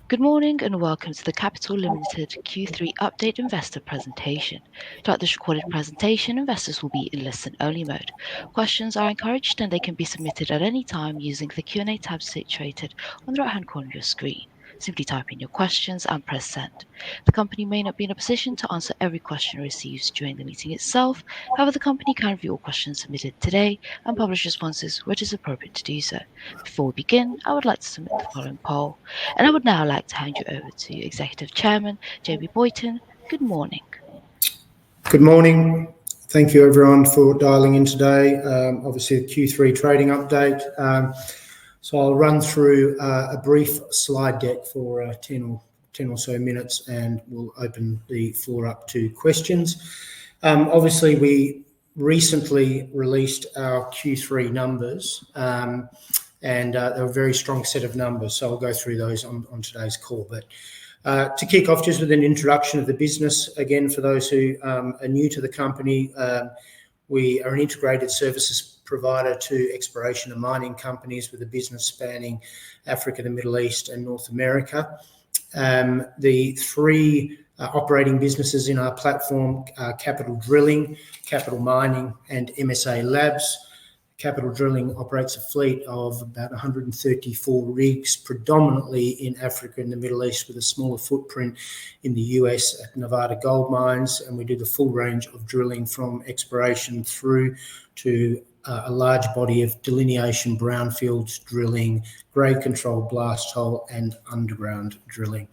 Good morning and welcome to the Capital Limited Q3 Update Investor Presentation. Throughout this recorded presentation, investors will be in listen-only mode. Questions are encouraged and they can be submitted at any time using the Q&A tab situated on the right-hand corner of your screen. Simply type in your questions and press send. The company may not be in a position to answer every question received during the meeting itself. However, the company can review all questions submitted today and publish responses where it is appropriate to do so. Before we begin, I would like to submit the following poll. And I would now like to hand you over to Executive Chairman JB Boyton. Good morning. Good morning. Thank you everyone for dialing in today. Obviously the Q3 trading update. So I'll run through a brief slide deck for 10 or so minutes and we'll open the floor up to questions. Obviously we recently released our Q3 numbers and they're a very strong set of numbers. So I'll go through those on today's call. But to kick off just with an introduction of the business, again, for those who are new to the company, we are an integrated services provider to exploration and mining companies with a business spanning Africa, the Middle East and North America. The three operating businesses in our platform are Capital Drilling, Capital Mining and MSA Labs. Capital Drilling operates a fleet of about 134 rigs, predominantly in Africa and the Middle East, with a smaller footprint in the US at Nevada Gold Mines. And we do the full range of drilling from exploration through to a large body of delineation, brownfields drilling, grade control, blast hole and underground drilling.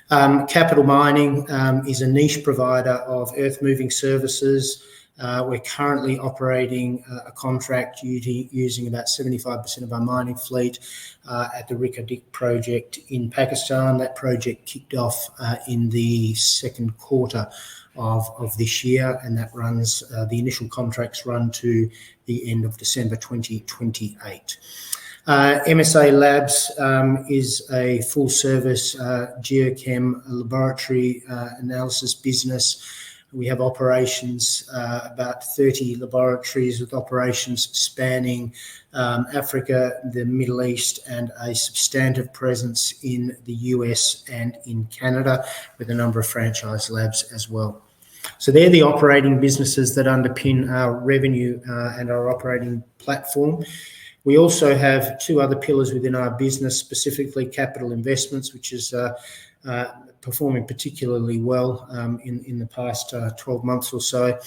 Capital Mining is a niche provider of earth moving services. We're currently operating a contract using about 75% of our mining fleet at the Reko Diq project in Pakistan. That project kicked off in the second quarter of this year, and that runs, the initial contracts run to the end of December 2028. MSA Labs is a full service geochem laboratory analysis business. We have operations, about 30 laboratories with operations spanning Africa, the Middle East, and a substantive presence in the US and in Canada, with a number of franchise labs as well. So they're the operating businesses that underpin our revenue and our operating platform. We also have two other pillars within our business, specifically Capital Investments, which is performing particularly well in the past 12 months or so.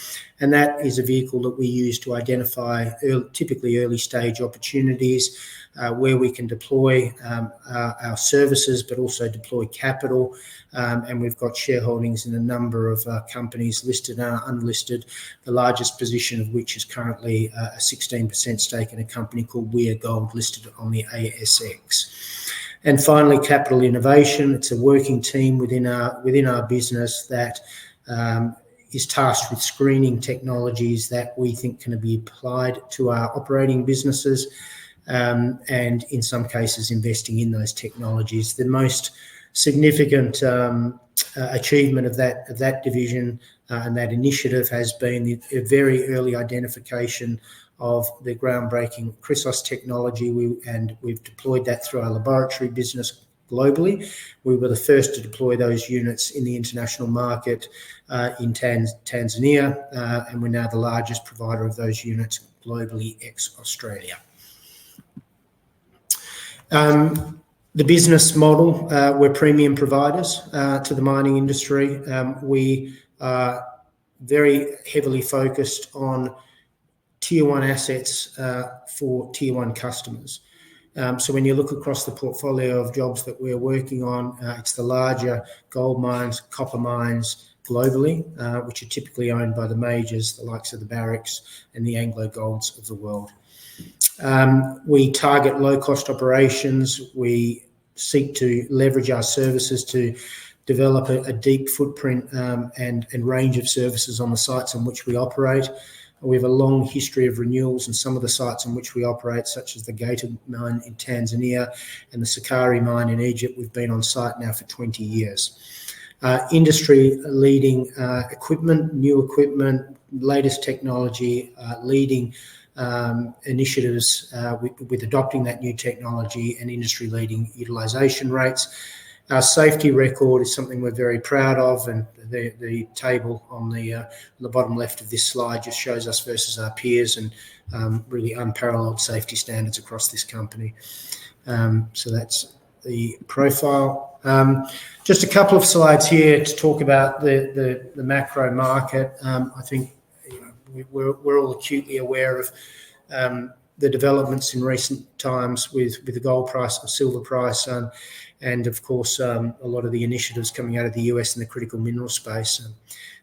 And that is a vehicle that we use to identify typically early stage opportunities where we can deploy our services, but also deploy capital. And we've got shareholdings in a number of companies, listed and unlisted, the largest position of which is currently a 16% stake in a company called Weir Gold, listed on the ASX. And finally, Capital Innovation. It's a working team within our business that is tasked with screening technologies that we think can be applied to our operating businesses, and in some cases investing in those technologies. The most significant achievement of that division and that initiative has been the very early identification of the groundbreaking Chrysos technology, we've deployed that through our laboratory business globally. We were the first to deploy those units in the international market in Tanzania, and we're now the largest provider of those units globally ex-Australia. The business model, we're premium providers to the mining industry. We are very heavily focused on tier one assets for tier one customers. So when you look across the portfolio of jobs that we're working on, it's the larger gold mines, copper mines globally, which are typically owned by the majors, the likes of the Barricks and the AngloGolds of the world. We target low-cost operations. We seek to leverage our services to develop a deep footprint and range of services on the sites on which we operate. We have a long history of renewals in some of the sites on which we operate, such as the Geita mine in Tanzania and the Sukari mine in Egypt. We've been on site now for 20 years. Industry-leading equipment, new equipment, latest technology, leading initiatives with adopting that new technology, and industry-leading utilisation rates. Our safety record is something we're very proud of, and the table on the bottom left of this slide just shows us versus our peers, and really unparalleled safety standards across this company. So that's the profile. Just a couple of slides here to talk about the macro market. I think we're all acutely aware of the developments in recent times with the gold price and silver price, and of course a lot of the initiatives coming out of the US in the critical mineral space. I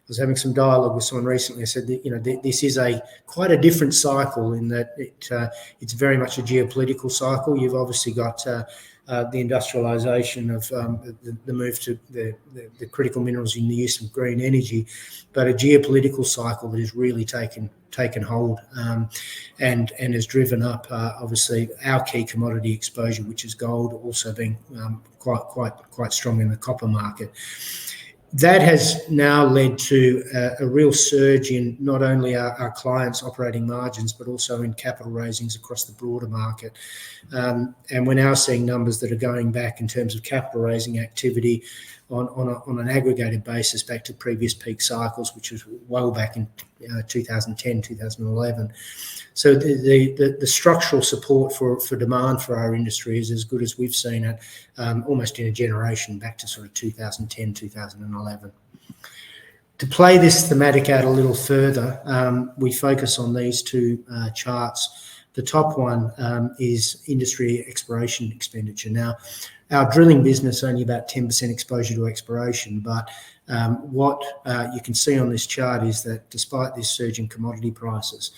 was having some dialogue with someone recently. I said that this is quite a different cycle in that it's very much a geopolitical cycle. You've obviously got the industrialization of the move to the critical minerals in the use of green energy, but a geopolitical cycle that has really taken hold and has driven up obviously our key commodity exposure, which is gold, also being quite strong in the copper market. That has now led to a real surge in not only our clients' operating margins, but also in capital raisings across the broader market. And we're now seeing numbers that are going back in terms of capital raising activity on an aggregated basis back to previous peak cycles, which was well back in 2010, 2011. So the structural support for demand for our industry is as good as we've seen it almost in a generation, back to sort of 2010, 2011. To play this thematic out a little further, we focus on these two charts. The top one is industry exploration expenditure. Now, our drilling business only about 10% exposure to exploration, but what you can see on this chart is that despite this surge in commodity prices,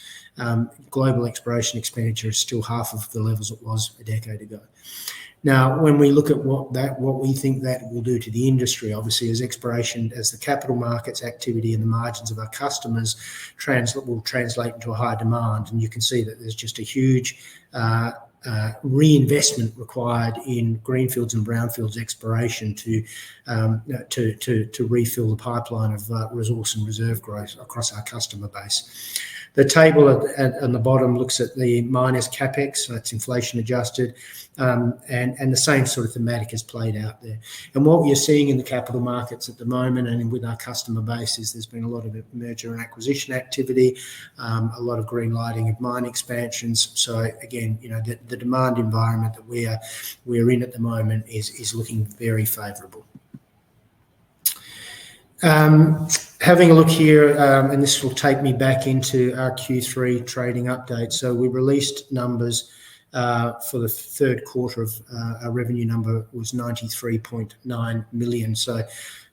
global exploration expenditure is still half of the levels it was a decade ago. Now, when we look at what we think that will do to the industry, obviously as the capital markets activity and the margins of our customers will translate into a higher demand, and you can see that there's just a huge reinvestment required in greenfields and brownfields exploration to refill the pipeline of resource and reserve growth across our customer base. The table on the bottom looks at the miners' capex, so it's inflation adjusted, and the same sort of thematic has played out there. And what you're seeing in the capital markets at the moment and with our customer base is there's been a lot of merger and acquisition activity, a lot of green lighting of mine expansions. So again, the demand environment that we're in at the moment is looking very favourable. Having a look here, and this will take me back into our Q3 trading update. So we released numbers for the third quarter of our revenue number was 93.9 million. So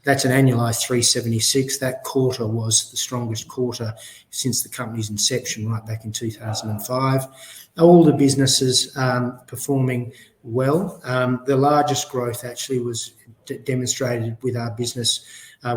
that's an annualized 376. That quarter was the strongest quarter since the company's inception, right back in 2005. All the businesses performing well. The largest growth actually was demonstrated with our business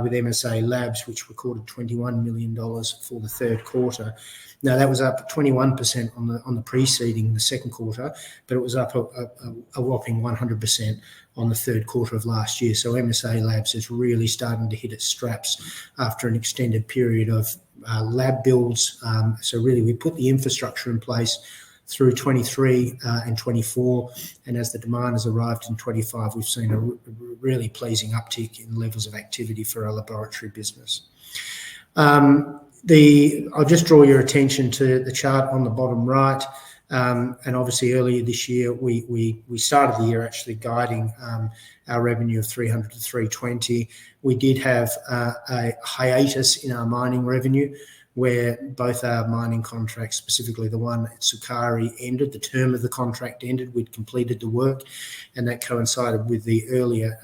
with MSA Labs, which recorded $21 million for the third quarter. Now, that was up 21% on the preceding, the second quarter, but it was up a whopping 100% on the third quarter of last year. So MSA Labs is really starting to hit its straps after an extended period of lab builds. So really, we put the infrastructure in place through 23 and 24, and as the demand has arrived in 25, we've seen a really pleasing uptick in levels of activity for our laboratory business. I'll just draw your attention to the chart on the bottom right, and obviously earlier this year we started the year actually guiding our revenue of 300 to 320. We did have a hiatus in our mining revenue, where both our mining contracts, specifically the one at Sukari, ended. The term of the contract ended. We'd completed the work, and that coincided with the earlier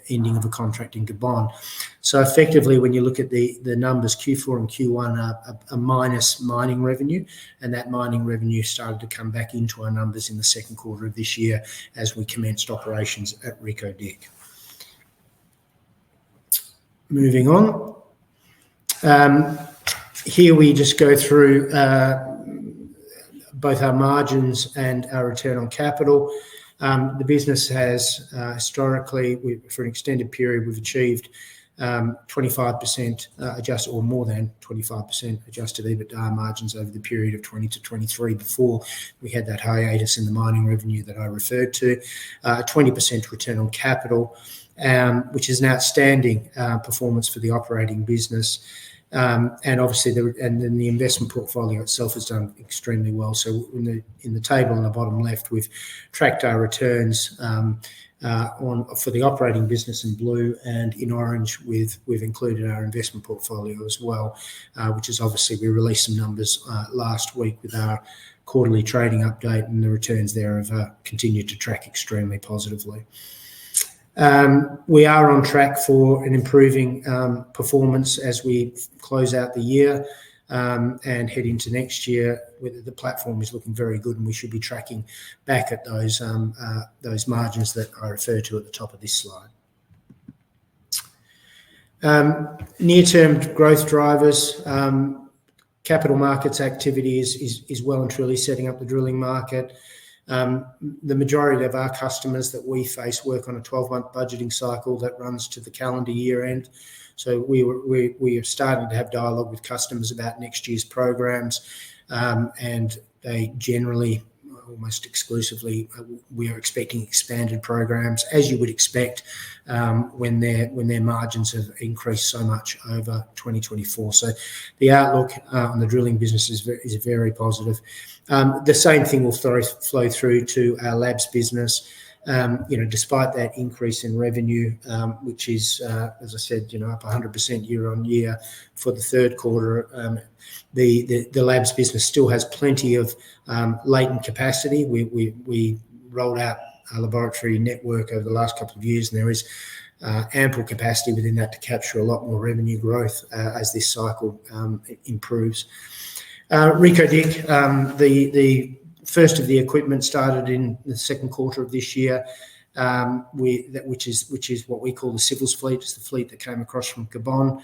ending of a contract in Gabon. So effectively, when you look at the numbers, Q4 and Q1 are a minus mining revenue, and that mining revenue started to come back into our numbers in the second quarter of this year as we commenced operations at Reko Diq. Moving on. Here we just go through both our margins and our return on capital. The business has historically, for an extended period, we've achieved 25% adjusted, or more than 25% adjusted EBITDA margins over the period of 20 to 23 before we had that hiatus in the mining revenue that I referred to. 20% return on capital, which is an outstanding performance for the operating business. And obviously, then the investment portfolio itself has done extremely well. So in the table on the bottom left, we've tracked our returns for the operating business in blue, and in orange we've included our investment portfolio as well, which is obviously, we released some numbers last week with our quarterly trading update, and the returns there have continued to track extremely positively. We are on track for an improving performance as we close out the year and head into next year. The platform is looking very good, and we should be tracking back at those margins that I referred to at the top of this slide. Near-term growth drivers. Capital markets activity is well and truly setting up the drilling market. The majority of our customers that we face work on a 12-month budgeting cycle that runs to the calendar year end. So we are starting to have dialogue with customers about next year's programs, and they generally, almost exclusively, we are expecting expanded programs, as you would expect when their margins have increased so much over 2024. So the outlook on the drilling business is very positive. The same thing will flow through to our labs business. Despite that increase in revenue, which is, as I said, up 100% year on year for the third quarter, the labs business still has plenty of latent capacity. We rolled out our laboratory network over the last couple of years, and there is ample capacity within that to capture a lot more revenue growth as this cycle improves. Reko Diq, the first of the equipment started in the second quarter of this year, which is what we call the civils fleet. It's the fleet that came across from Gabon,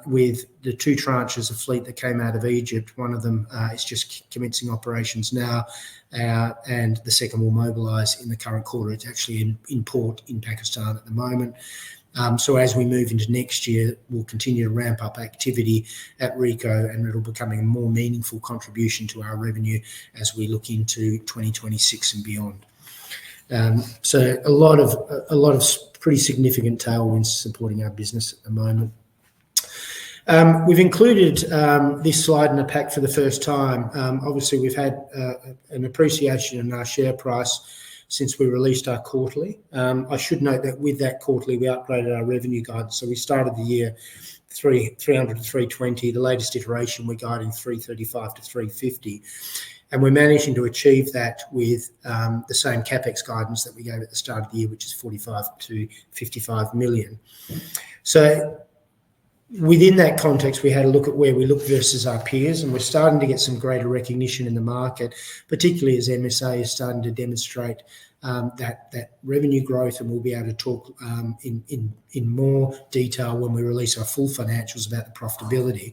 with the two tranches of fleet that came out of Egypt. One of them is just commencing operations now, and the second will mobilise in the current quarter. It's actually in port in Pakistan at the moment. So as we move into next year, we'll continue to ramp up activity at Reko, and it'll become a more meaningful contribution to our revenue as we look into 2026 and beyond. So a lot of pretty significant tailwinds supporting our business at the moment. We've included this slide in the pack for the first time. Obviously, we've had an appreciation in our share price since we released our quarterly. I should note that with that quarterly, we upgraded our revenue guidance. So we started the year 300 to 320. The latest iteration, we're guiding 335 to 350. And we're managing to achieve that with the same CapEx guidance that we gave at the start of the year, which is 45 to 55 million. So within that context, we had a look at where we look versus our peers, and we're starting to get some greater recognition in the market, particularly as MSA is starting to demonstrate that revenue growth, and we'll be able to talk in more detail when we release our full financials about the profitability.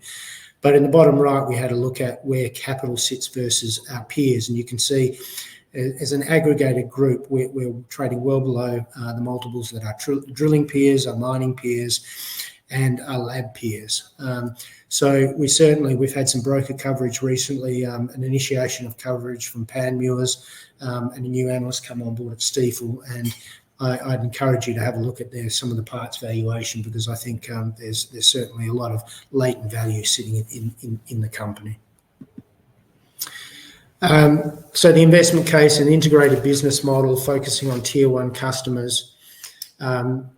But in the bottom right, we had a look at where capital sits versus our peers, and you can see as an aggregated group, we're trading well below the multiples that our drilling peers, our mining peers, and our lab peers. So we've had some broker coverage recently, an initiation of coverage from Panmure, and a new analyst come on board at Stifel, and I'd encourage you to have a look at some of the parts valuation, because I think there's certainly a lot of latent value sitting in the company. So the investment case, an integrated business model focusing on tier one customers. Our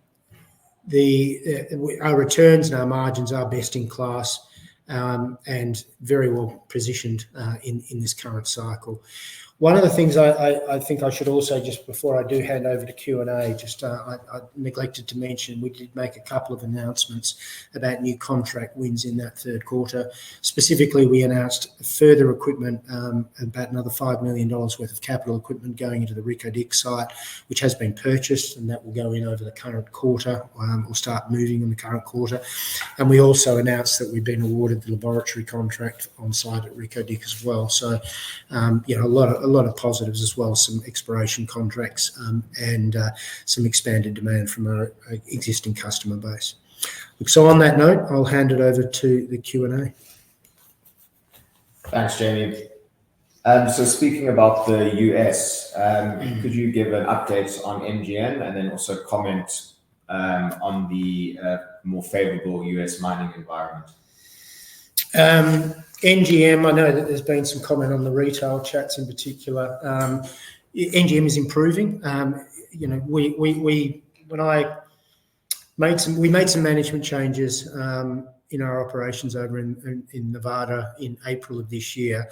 returns and our margins are best in class, and very well positioned in this current cycle. One of the things I think I should also, just before I do hand over to Q&A, I neglected to mention, we did make a couple of announcements about new contract wins in that third quarter. Specifically, we announced further equipment, about another $5 million worth of capital equipment going into the Reko Diq site, which has been purchased, and that will go in over the current quarter, or start moving in the current quarter. And we also announced that we've been awarded the laboratory contract on site at Reko Diq as well. So, a lot of positives as well, some exploration contracts, and some expanded demand from our existing customer base. So on that note, I'll hand it over to the Q&A. Thanks, Jamie. So speaking about the US, could you give an update on NGM and then also comment on the more favorable US mining environment? NGM, I know that there's been some comment on the retail chats in particular. NGM is improving. We made some management changes in our operations over in Nevada in April of this year,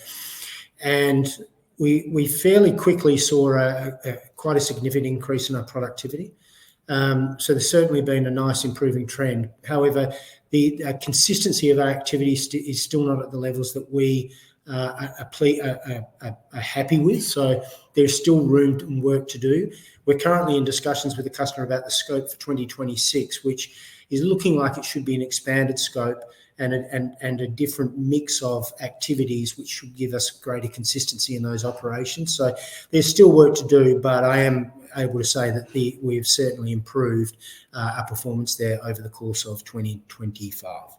and we fairly quickly saw quite a significant increase in our productivity. So there's certainly been a nice improving trend. However, the consistency of our activity is still not at the levels that we are happy with. So there's still room and work to do. We're currently in discussions with the customer about the scope for 2026, which is looking like it should be an expanded scope and a different mix of activities, which should give us greater consistency in those operations. So there's still work to do, but I am able to say that we've certainly improved our performance there over the course of 2025.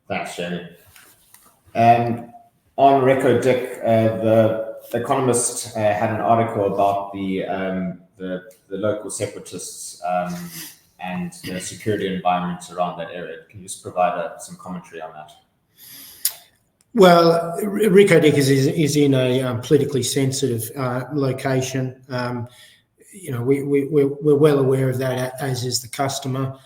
Thanks, Jamie. On Reko Diq, the Economist had an article about the local separatists and the security environment around that area. Can you just provide some commentary on that? Well, Reko Diq is in a politically sensitive location. We're well aware of that, as is the customer.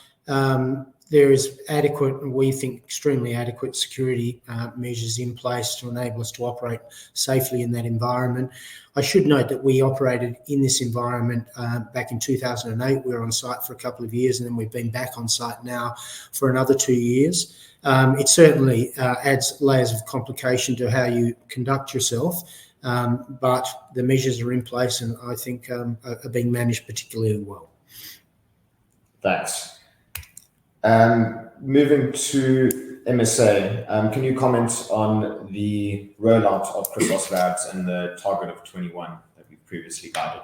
There is adequate, and we think extremely adequate, security measures in place to enable us to operate safely in that environment. I should note that we operated in this environment back in 2008. We were on site for a couple of years, and then we've been back on site now for another 2 years. It certainly adds layers of complication to how you conduct yourself, but the measures are in place and I think are being managed particularly well. Thanks. Moving to MSA, can you comment on the rollout of Chrysos Labs and the target of 21 that we previously guided?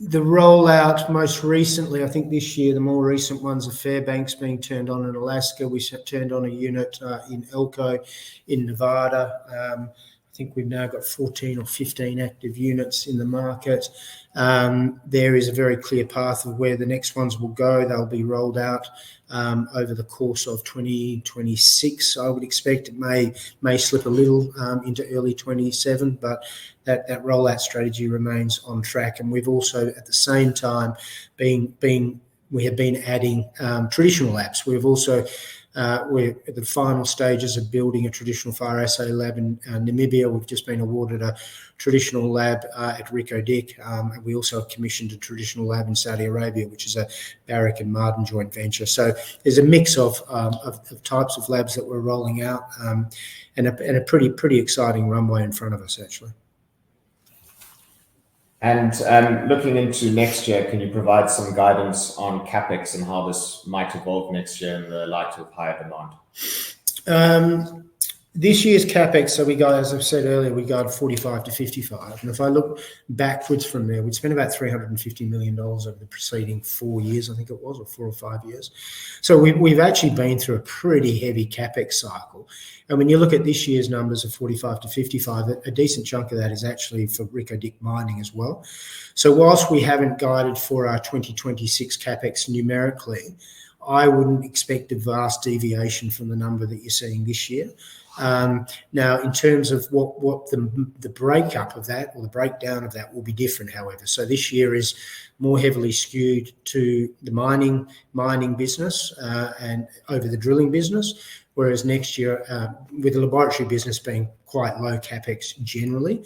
The rollout most recently, I think this year, the more recent ones are Fairbanks being turned on in Alaska. We turned on a unit in Elko in Nevada. I think we've now got 14 or 15 active units in the market. There is a very clear path of where the next ones will go. They'll be rolled out over the course of 2026. I would expect it may slip a little into early 27, but that rollout strategy remains on track. And we've also, at the same time, we have been adding traditional labs. We've also we're at the final stages of building a traditional fire assay lab in Namibia. We've just been awarded a traditional lab at Reko Diq. And we also have commissioned a traditional lab in Saudi Arabia, which is a Barrick and Ma'aden joint venture. So there's a mix of types of labs that we're rolling out, and a pretty exciting runway in front of us, actually. And looking into next year, can you provide some guidance on CapEx and how this might evolve next year in the light of higher demand? This year's CapEx, so we got, as I've said earlier, we got 45 to 55. And if I look backwards from there, we'd spent about $350 million over the preceding 4 years, I think it was, or 4 or 5 years. So we've actually been through a pretty heavy CapEx cycle. And when you look at this year's numbers of 45 to 55, a decent chunk of that is actually for Reko Diq mining as well. So whilst we haven't guided for our 2026 CapEx numerically, I wouldn't expect a vast deviation from the number that you're seeing this year. Now, in terms of what the breakup of that or the breakdown of that will be different, however. So this year is more heavily skewed to the mining business and over the drilling business, whereas next year, with the laboratory business being quite low CapEx generally,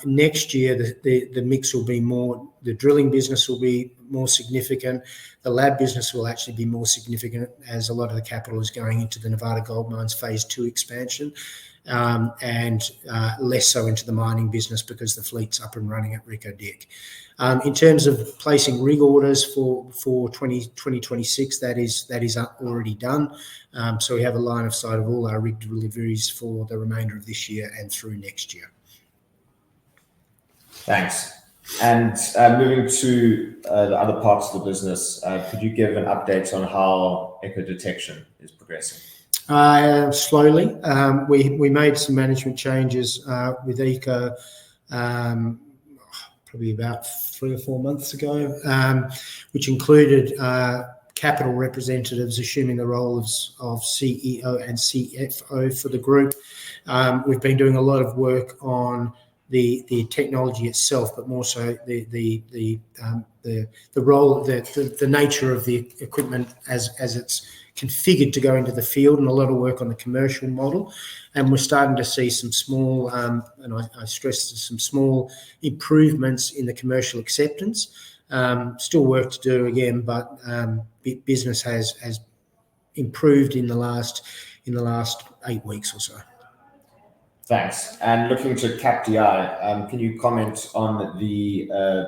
next year the mix will be more, the drilling business will be more significant. The lab business will actually be more significant as a lot of the capital is going into the Nevada Gold Mines Phase 2 expansion, and less so into the mining business because the fleet's up and running at Reko Diq. In terms of placing rig orders for 2026, that is already done. So we have a line of sight of all our rig deliveries for the remainder of this year and through next year. Thanks. And moving to the other parts of the business, could you give an update on how echo detection is progressing? Slowly. We made some management changes with Eco probably about 3 or 4 months ago, which included capital representatives assuming the role of CEO and CFO for the group. We've been doing a lot of work on the technology itself, but more so the role, the nature of the equipment as it's configured to go into the field, and a lot of work on the commercial model. And we're starting to see some small, and I stress some small improvements in the commercial acceptance. Still work to do again, but business has improved in the last 8 weeks or so. Thanks. And looking to CapDI, can you comment on the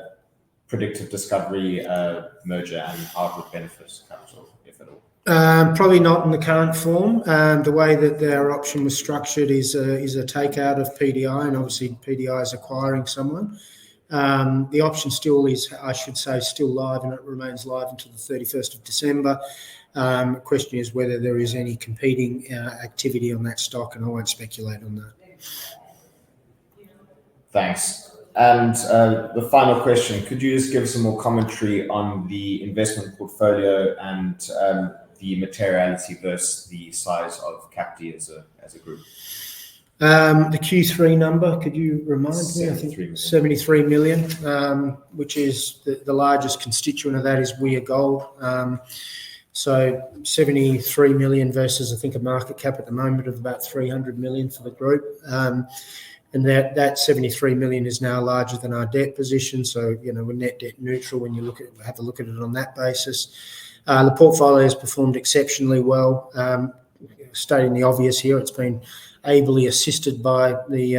Predictive Discovery merger and how it would benefit Capital, if at all? Probably not in the current form. The way that their option was structured is a takeout of PDI, and obviously PDI is acquiring someone. The option still is, I should say, still live, and it remains live until the 31st of December. The question is whether there is any competing activity on that stock, and I won't speculate on that. Thanks. And the final question, could you just give some more commentary on the investment portfolio and the materiality versus the size of CapD as a group? The Q3 number, could you remind me? I think 73 million, which is the largest constituent of that is Weir Gold. So 73 million versus, I think, a market cap at the moment of about 300 million for the group. And that 73 million is now larger than our debt position. So, we're net debt neutral when you have a look at it on that basis. The portfolio has performed exceptionally well. Stating the obvious here, it's been ably assisted by the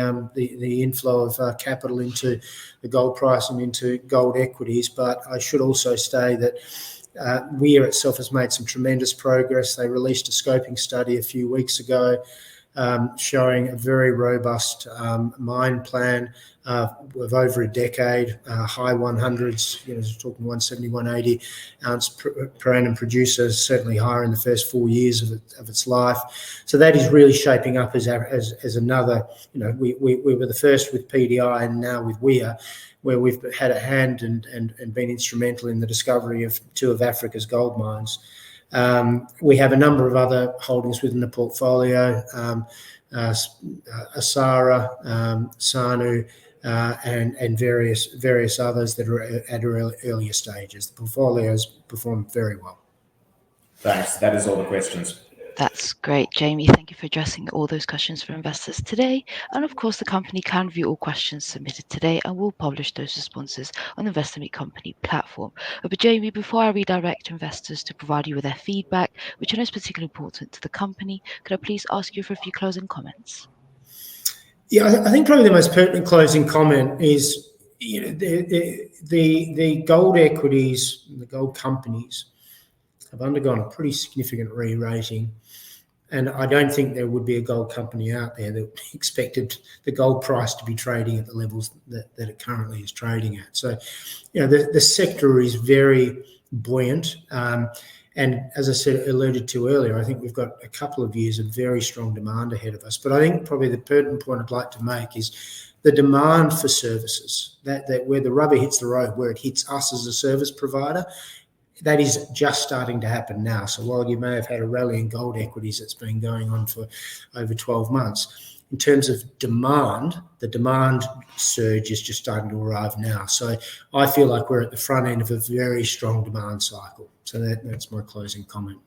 inflow of capital into the gold price and into gold equities. But I should also say that Weir itself has made some tremendous progress. They released a scoping study a few weeks ago showing a very robust mine plan of over a decade, high 100s, talking 170, 180 ounce per annum producer, certainly higher in the first 4 years of its life. So that is really shaping up as another, we were the first with PDI and now with Weir, where we've had a hand and been instrumental in the discovery of 2 of Africa's gold mines. We have a number of other holdings within the portfolio, Asara, Sanu, and various others that are at earlier stages. The portfolio has performed very well. Thanks. That is all the questions. That's great, Jamie. Thank you for addressing all those questions for investors today. And of course, the company can view all questions submitted today and will publish those responses on the Investor Meet Company platform. But Jamie, before I redirect investors to provide you with their feedback, which I know is particularly important to the company, could I please ask you for a few closing comments? Yeah, I think probably the most pertinent closing comment is the gold equities, the gold companies have undergone a pretty significant re-rating. And I don't think there would be a gold company out there that expected the gold price to be trading at the levels that it currently is trading at. So, the sector is very buoyant. And as I said, alluded to earlier, I think we've got a couple of years of very strong demand ahead of us. But I think probably the pertinent point I'd like to make is the demand for services, that where the rubber hits the road, where it hits us as a service provider, that is just starting to happen now. So while you may have had a rally in gold equities that's been going on for over 12 months, in terms of demand, the demand surge is just starting to arrive now. So I feel like we're at the front end of a very strong demand cycle. So that's my closing comment.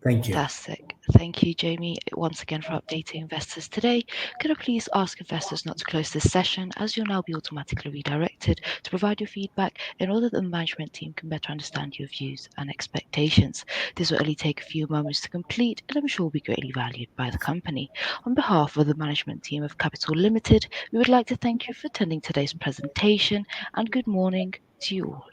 Thank you. Fantastic. Thank you, Jamie, once again for updating investors today. Could I please ask investors not to close this session, as you'll now be automatically redirected to provide your feedback in order that the management team can better understand your views and expectations. This will only take a few moments to complete, and I'm sure will be greatly valued by the company. On behalf of the management team of Capital Limited, we would like to thank you for attending today's presentation, and good morning to you all.